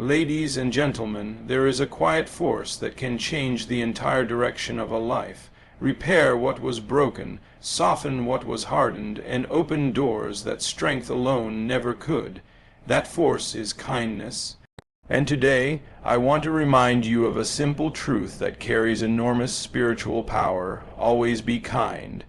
Ladies and gentlemen, there is a quiet force that can change the entire direction of a life, repair what was broken, soften what was hardened, and open doors that strength alone never could. That force is kindness. And today, I want to remind you of a simple truth that carries enormous spiritual power. Always be kind.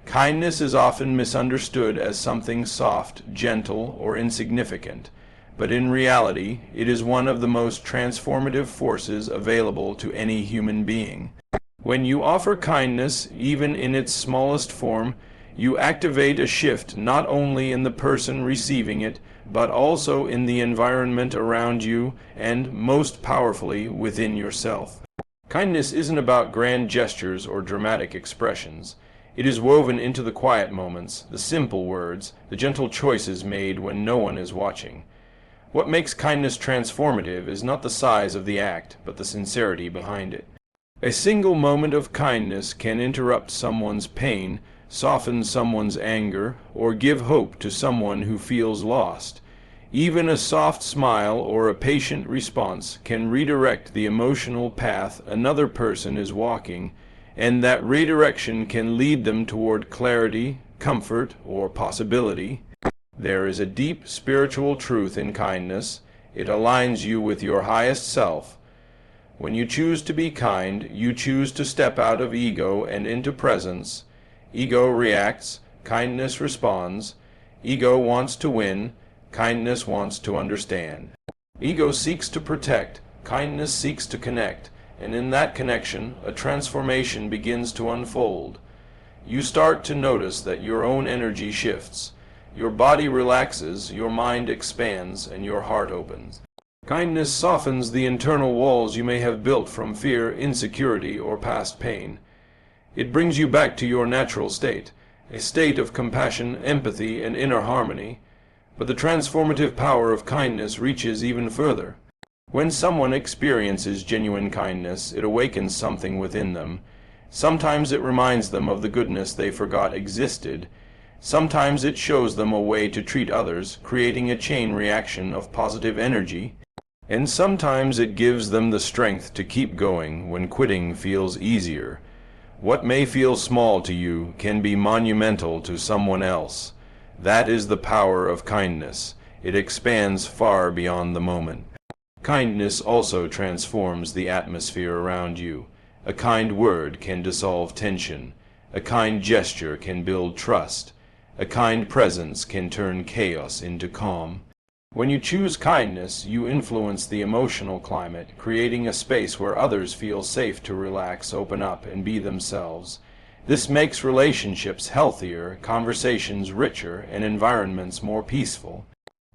Kindness is often misunderstood as something soft, gentle, or insignificant, but in reality, it is one of the most transformative forces available to any human being. When you offer kindness, even in its smallest form, you activate a shift not only in the person receiving it, but also in the environment around you and, most powerfully, within yourself. Kindness isn't about grand gestures or dramatic expressions. It is woven into the quiet moments, the simple words, the gentle choices made when no one is watching. What makes kindness transformative is not the size of the act, but the sincerity behind it. A single moment of kindness can interrupt someone's pain, soften someone's anger, or give hope to someone who feels lost. Even a soft smile or a patient response can redirect the emotional path another person is walking, and that redirection can lead them toward clarity, comfort, or possibility. There is a deep spiritual truth in kindness. It aligns you with your highest self. When you choose to be kind, you choose to step out of ego and into presence. Ego reacts, kindness responds. Ego wants to win, kindness wants to understand. Ego seeks to protect, kindness seeks to connect, and in that connection, a transformation begins to unfold. You start to notice that your own energy shifts. Your body relaxes, your mind expands, and your heart opens. Kindness softens the internal walls you may have built from fear, insecurity, or past pain. It brings you back to your natural state, a state of compassion, empathy, and inner harmony. But the transformative power of kindness reaches even further. When someone experiences genuine kindness, it awakens something within them. Sometimes it reminds them of the goodness they forgot existed. Sometimes it shows them a way to treat others, creating a chain reaction of positive energy. And sometimes it gives them the strength to keep going when quitting feels easier. What may feel small to you can be monumental to someone else. That is the power of kindness. It expands far beyond the moment. Kindness also transforms the atmosphere around you. A kind word can dissolve tension. A kind gesture can build trust. A kind presence can turn chaos into calm. When you choose kindness, you influence the emotional climate, creating a space where others feel safe to relax, open up, and be themselves. This makes relationships healthier, conversations richer, and environments more peaceful.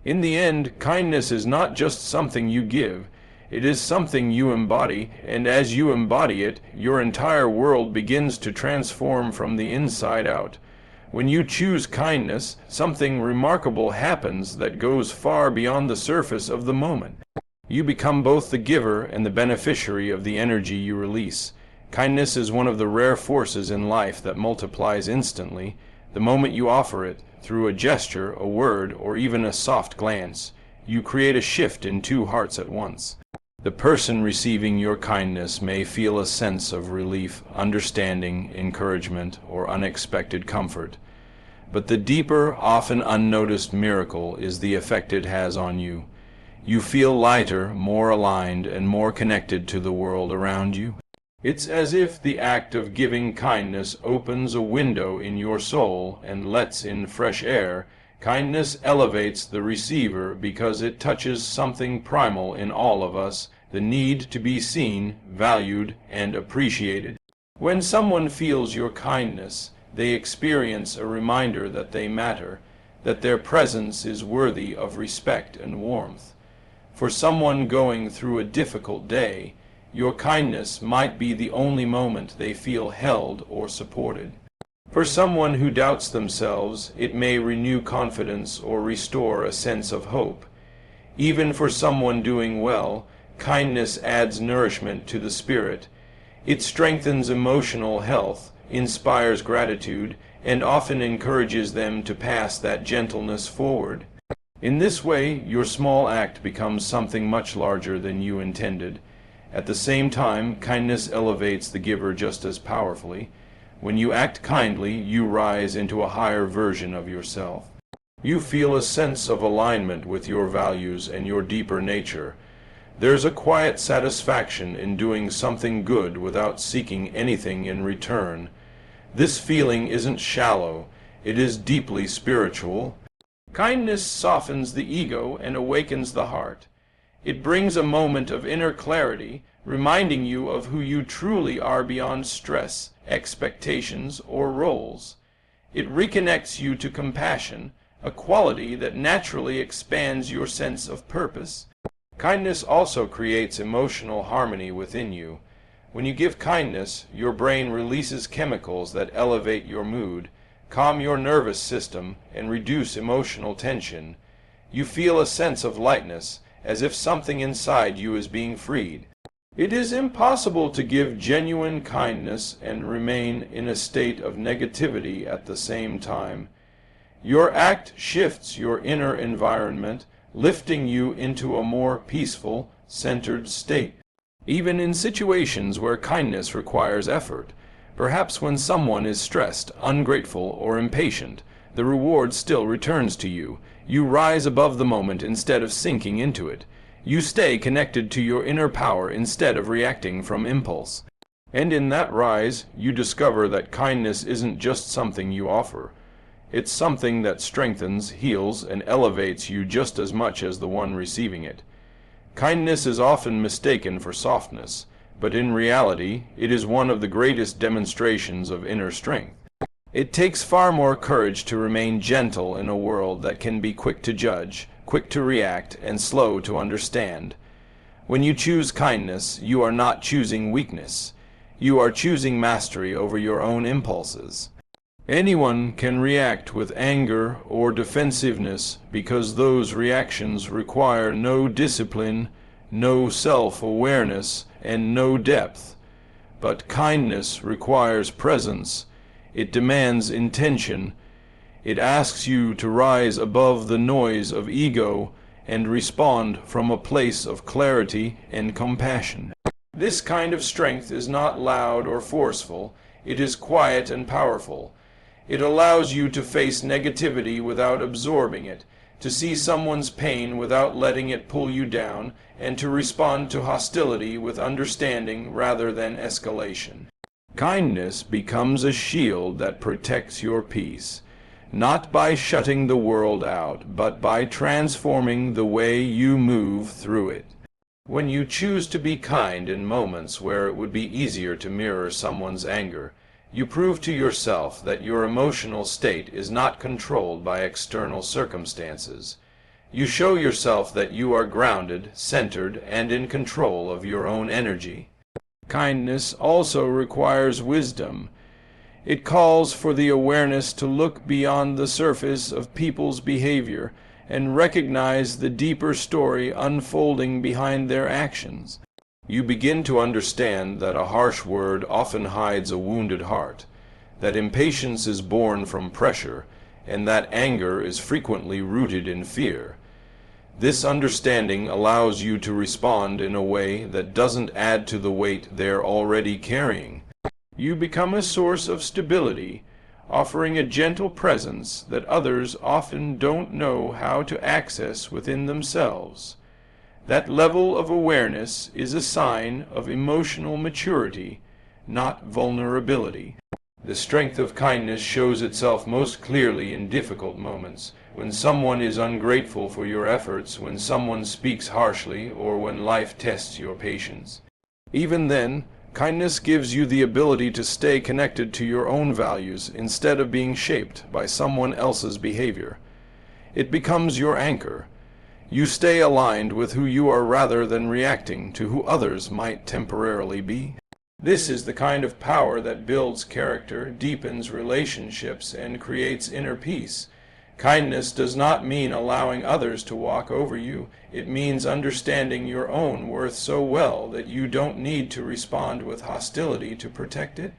In the end, kindness is not just something you give. It is something you embody, and as you embody it, your entire world begins to transform from the inside out. When you choose kindness, something remarkable happens that goes far beyond the surface of the moment. You become both the giver and the beneficiary of the energy you release. Kindness is one of the rare forces in life that multiplies instantly. The moment you offer it, through a gesture, a word, or even a soft glance, you create a shift in two hearts at once. The person receiving your kindness may feel a sense of relief, understanding, encouragement, or unexpected comfort. But the deeper, often unnoticed miracle is the effect it has on you. You feel lighter, more aligned, and more connected to the world around you. It's as if the act of giving kindness opens a window in your soul and lets in fresh air. Kindness elevates the receiver because it touches something primal in all of us, the need to be seen, valued, and appreciated. When someone feels your kindness, they experience a reminder that they matter, that their presence is worthy of respect and warmth. For someone going through a difficult day, your kindness might be the only moment they feel held or supported. For someone who doubts themselves, it may renew confidence or restore a sense of hope. Even for someone doing well, kindness adds nourishment to the spirit. It strengthens emotional health, inspires gratitude, and often encourages them to pass that gentleness forward. In this way, your small act becomes something much larger than you intended. At the same time, kindness elevates the giver just as powerfully. When you act kindly, you rise into a higher version of yourself. You feel a sense of alignment with your values and your deeper nature. There's a quiet satisfaction in doing something good without seeking anything in return. This feeling isn't shallow, it is deeply spiritual. Kindness softens the ego and awakens the heart. It brings a moment of inner clarity, reminding you of who you truly are beyond stress, expectations, or roles. It reconnects you to compassion, a quality that naturally expands your sense of purpose. Kindness also creates emotional harmony within you. When you give kindness, your brain releases chemicals that elevate your mood, calm your nervous system, and reduce emotional tension. You feel a sense of lightness, as if something inside you is being freed. It is impossible to give genuine kindness and remain in a state of negativity at the same time. Your act shifts your inner environment, lifting you into a more peaceful, centered state. Even in situations where kindness requires effort, perhaps when someone is stressed, ungrateful, or impatient, the reward still returns to you. You rise above the moment instead of sinking into it. You stay connected to your inner power instead of reacting from impulse. And in that rise, you discover that kindness isn't just something you offer. It's something that strengthens, heals, and elevates you just as much as the one receiving it. Kindness is often mistaken for softness, but in reality, it is one of the greatest demonstrations of inner strength. It takes far more courage to remain gentle in a world that can be quick to judge, quick to react, and slow to understand. When you choose kindness, you are not choosing weakness. You are choosing mastery over your own impulses. Anyone can react with anger or defensiveness because those reactions require no discipline, no self-awareness, and no depth. But kindness requires presence. It demands intention. It asks you to rise above the noise of ego and respond from a place of clarity and compassion. This kind of strength is not loud or forceful. It is quiet and powerful. It allows you to face negativity without absorbing it, to see someone's pain without letting it pull you down, and to respond to hostility with understanding rather than escalation. Kindness becomes a shield that protects your peace, not by shutting the world out, but by transforming the way you move through it. When you choose to be kind in moments where it would be easier to mirror someone's anger, you prove to yourself that your emotional state is not controlled by external circumstances. You show yourself that you are grounded, centered, and in control of your own energy. Kindness also requires wisdom. It calls for the awareness to look beyond the surface of people's behavior and recognize the deeper story unfolding behind their actions. You begin to understand that a harsh word often hides a wounded heart, that impatience is born from pressure, and that anger is frequently rooted in fear. This understanding allows you to respond in a way that doesn't add to the weight they're already carrying. You become a source of stability, offering a gentle presence that others often don't know how to access within themselves. That level of awareness is a sign of emotional maturity, not vulnerability. The strength of kindness shows itself most clearly in difficult moments, when someone is ungrateful for your efforts, when someone speaks harshly, or when life tests your patience. Even then, kindness gives you the ability to stay connected to your own values instead of being shaped by someone else's behavior. It becomes your anchor. You stay aligned with who you are rather than reacting to who others might temporarily be. This is the kind of power that builds character, deepens relationships, and creates inner peace. Kindness does not mean allowing others to walk over you. It means understanding your own worth so well that you don't need to respond with hostility to protect it.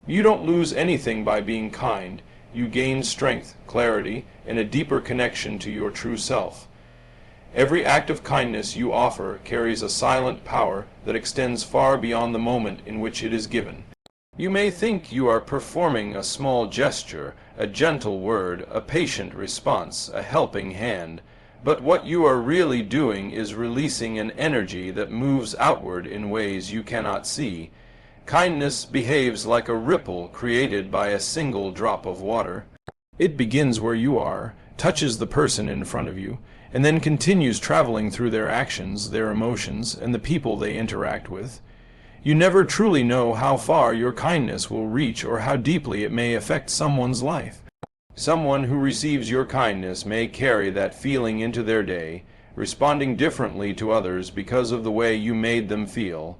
You don't lose anything by being kind. You gain strength, clarity, and a deeper connection to your true self. Every act of kindness you offer carries a silent power that extends far beyond the moment in which it is given. You may think you are performing a small gesture, a gentle word, a patient response, a helping hand, but what you are really doing is releasing an energy that moves outward in ways you cannot see. Kindness behaves like a ripple created by a single drop of water. It begins where you are, touches the person in front of you, and then continues traveling through their actions, their emotions, and the people they interact with. You never truly know how far your kindness will reach or how deeply it may affect someone's life. Someone who receives your kindness may carry that feeling into their day, responding differently to others because of the way you made them feel.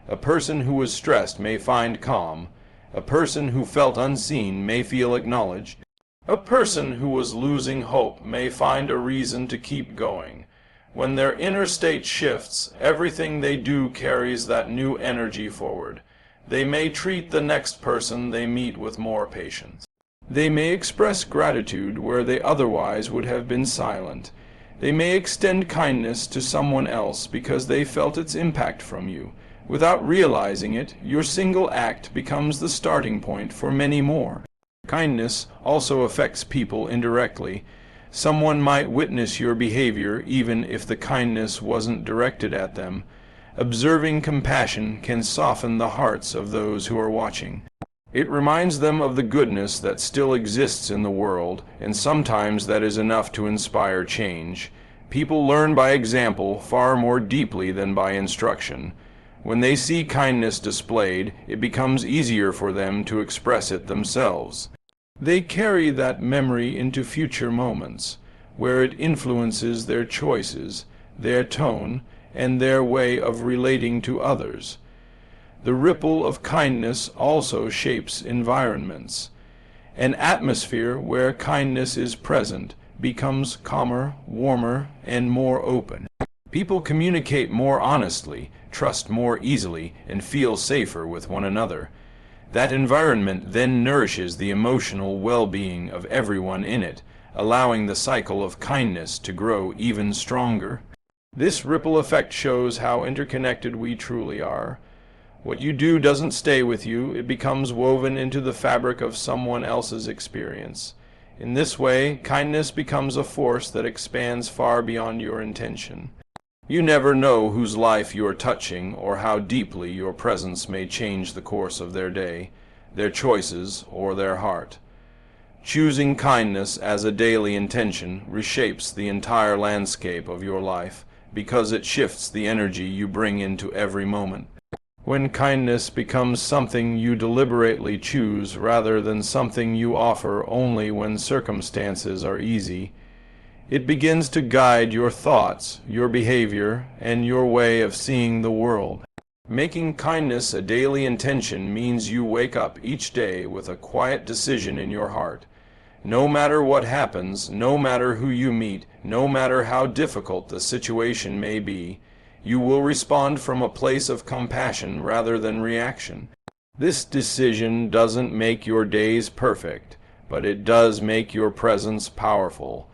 A person who was stressed may find calm. A person who felt unseen may feel acknowledged. A person who was losing hope may find a reason to keep going. When their inner state shifts, everything they do carries that new energy forward. They may treat the next person they meet with more patience. They may express gratitude where they otherwise would have been silent. They may extend kindness to someone else because they felt its impact from you. Without realizing it, your single act becomes the starting point for many more. Kindness also affects people indirectly. Someone might witness your behavior even if the kindness wasn't directed at them. Observing compassion can soften the hearts of those who are watching. It reminds them of the goodness that still exists in the world, and sometimes that is enough to inspire change. People learn by example far more deeply than by instruction. When they see kindness displayed, it becomes easier for them to express it themselves. They carry that memory into future moments, where it influences their choices, their tone, and their way of relating to others. The ripple of kindness also shapes environments. An atmosphere where kindness is present becomes calmer, warmer, and more open. People communicate more honestly, trust more easily, and feel safer with one another. That environment then nourishes the emotional well-being of everyone in it, allowing the cycle of kindness to grow even stronger. This ripple effect shows how interconnected we truly are. What you do doesn't stay with you, it becomes woven into the fabric of someone else's experience. In this way, kindness becomes a force that expands far beyond your intention. You never know whose life you're touching or how deeply your presence may change the course of their day, their choices, or their heart. Choosing kindness as a daily intention reshapes the entire landscape of your life because it shifts the energy you bring into every moment. When kindness becomes something you deliberately choose rather than something you offer only when circumstances are easy, it begins to guide your thoughts, your behavior, and your way of seeing the world. Making kindness a daily intention means you wake up each day with a quiet decision in your heart. No matter what happens, no matter who you meet, no matter how difficult the situation may be, you will respond from a place of compassion rather than reaction. This decision doesn't make your days perfect, but it does make your presence powerful.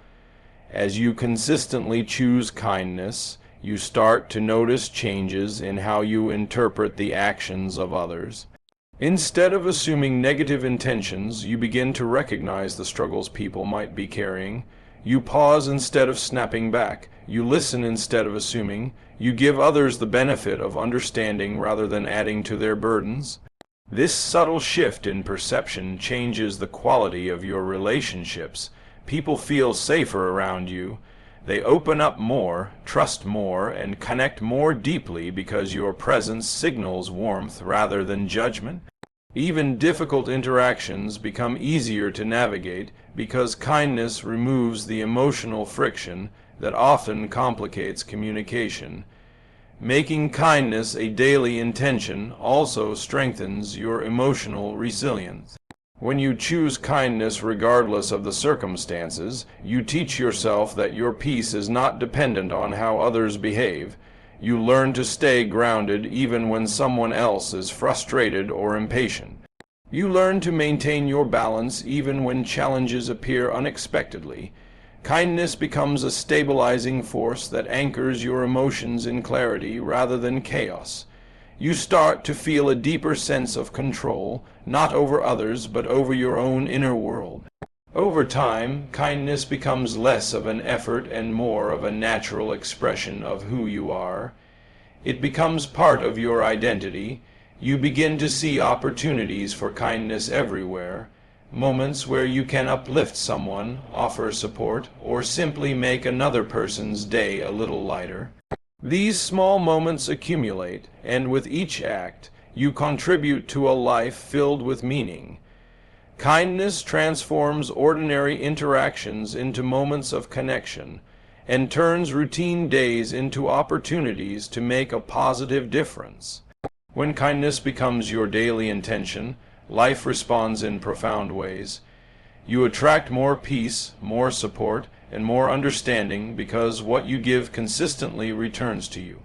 As you consistently choose kindness, you start to notice changes in how you interpret the actions of others. Instead of assuming negative intentions, you begin to recognize the struggles people might be carrying. You pause instead of snapping back. You listen instead of assuming. You give others the benefit of understanding rather than adding to their burdens. This subtle shift in perception changes the quality of your relationships. People feel safer around you. They open up more, trust more, and connect more deeply because your presence signals warmth rather than judgment. Even difficult interactions become easier to navigate because kindness removes the emotional friction that often complicates communication. Making kindness a daily intention also strengthens your emotional resilience. When you choose kindness regardless of the circumstances, you teach yourself that your peace is not dependent on how others behave. You learn to stay grounded even when someone else is frustrated or impatient. You learn to maintain your balance even when challenges appear unexpectedly. Kindness becomes a stabilizing force that anchors your emotions in clarity rather than chaos. You start to feel a deeper sense of control, not over others, but over your own inner world. Over time, kindness becomes less of an effort and more of a natural expression of who you are. It becomes part of your identity. You begin to see opportunities for kindness everywhere, moments where you can uplift someone, offer support, or simply make another person's day a little lighter. These small moments accumulate, and with each act, you contribute to a life filled with meaning. Kindness transforms ordinary interactions into moments of connection, and turns routine days into opportunities to make a positive difference. When kindness becomes your daily intention, life responds in profound ways. You attract more peace, more support, and more understanding because what you give consistently returns to you.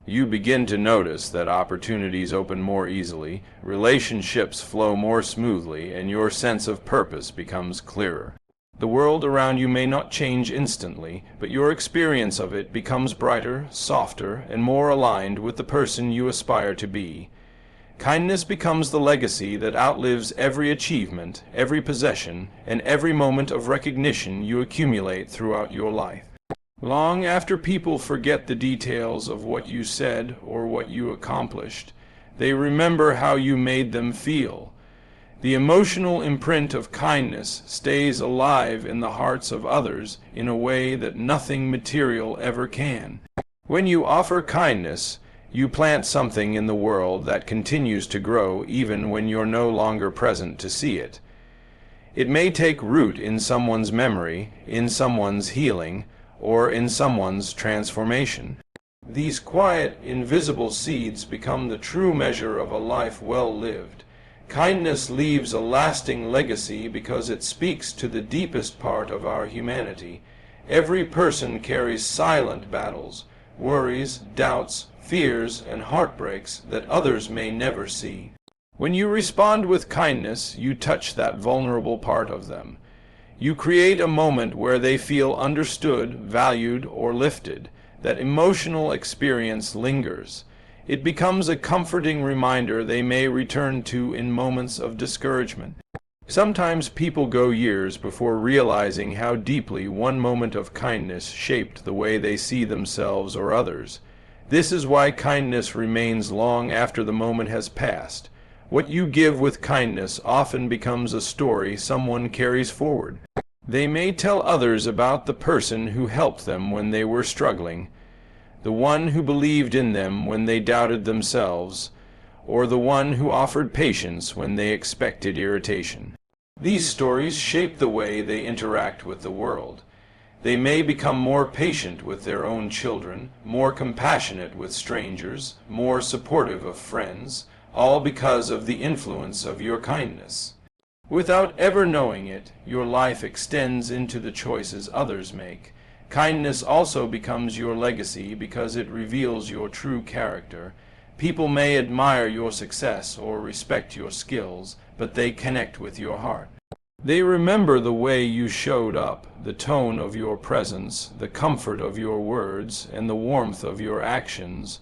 You begin to notice that opportunities open more easily, relationships flow more smoothly, and your sense of purpose becomes clearer. The world around you may not change instantly, but your experience of it becomes brighter, softer, and more aligned with the person you aspire to be. Kindness becomes the legacy that outlives every achievement, every possession, and every moment of recognition you accumulate throughout your life. Long after people forget the details of what you said or what you accomplished, they remember how you made them feel. The emotional imprint of kindness stays alive in the hearts of others in a way that nothing material ever can. When you offer kindness, you plant something in the world that continues to grow even when you're no longer present to see it. It may take root in someone's memory, in someone's healing, or in someone's transformation. These quiet, invisible seeds become the true measure of a life well lived. Kindness leaves a lasting legacy because it speaks to the deepest part of our humanity. Every person carries silent battles, worries, doubts, fears, and heartbreaks that others may never see. When you respond with kindness, you touch that vulnerable part of them. You create a moment where they feel understood, valued, or lifted. That emotional experience lingers. It becomes a comforting reminder they may return to in moments of discouragement. Sometimes people go years before realizing how deeply one moment of kindness shaped the way they see themselves or others. This is why kindness remains long after the moment has passed. What you give with kindness often becomes a story someone carries forward. They may tell others about the person who helped them when they were struggling, the one who believed in them when they doubted themselves, or the one who offered patience when they expected irritation. These stories shape the way they interact with the world. They may become more patient with their own children, more compassionate with strangers, more supportive of friends, all because of the influence of your kindness. Without ever knowing it, your life extends into the choices others make. Kindness also becomes your legacy because it reveals your true character. People may admire your success or respect your skills, but they connect with your heart. They remember the way you showed up, the tone of your presence, the comfort of your words, and the warmth of your actions.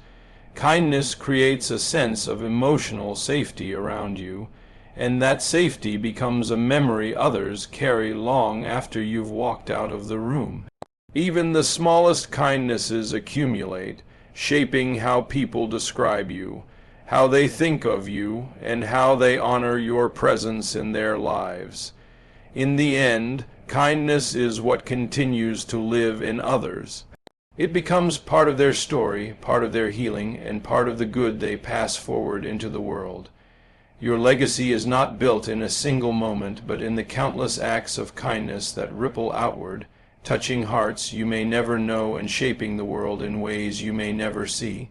Kindness creates a sense of emotional safety around you, and that safety becomes a memory others carry long after you've walked out of the room. Even the smallest kindnesses accumulate, shaping how people describe you, how they think of you, and how they honor your presence in their lives. In the end, kindness is what continues to live in others. It becomes part of their story, part of their healing, and part of the good they pass forward into the world. Your legacy is not built in a single moment, but in the countless acts of kindness that ripple outward, touching hearts you may never know and shaping the world in ways you may never see.